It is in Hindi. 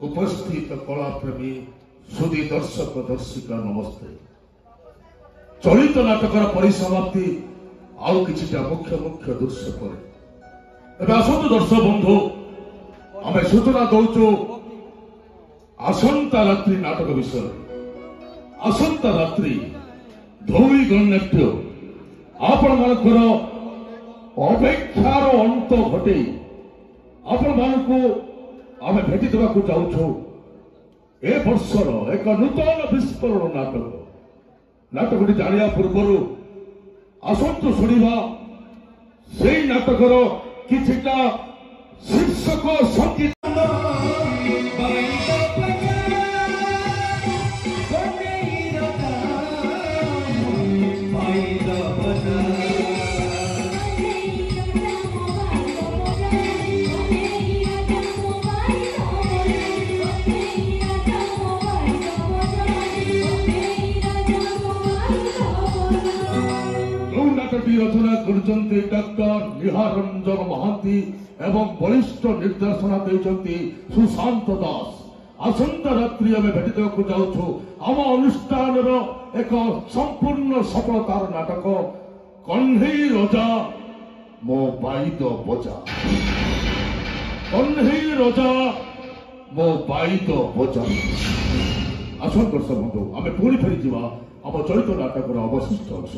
उपस्थित कलाप्रेमी सुधी दर्शक दर्शिका नमस्ते। चलित नाटकर परिसमाप्ति आउ किछिटा मुख्य मुख्य दृश्य पर आसतु दर्शक बंधु आम सूचना दौचु आसंता रात्रि नाटक विषय। आसंता रात्रि धौली गणनाट्य आपण मानकर अपेक्षार अंत घटे आपण मानकु आम भेटी देवाक जाऊँ ए वर्षर एक नूतन विस्फोरण नाटक जानिया पूर्वर आसतु शुणा से नाटकर किछिटा शीर्षक संगीत रचना करछन्ति डॉक्टर निहारंजन महांती एवं वरिष्ठ निर्देशना देछन्ति सुशांत दास। आसंता रात्रि आम भेटी देवाक जाऊँ आम अनुष्ठान एक संपूर्ण सफलतार नाटक कन्हई रजा मो बाईद बजा। कन्हई रजा मो बाईद बजा। आसन दर्शक बंधु आम पुणी फेरी आम चलित नाटक अवशिष्ट अंश।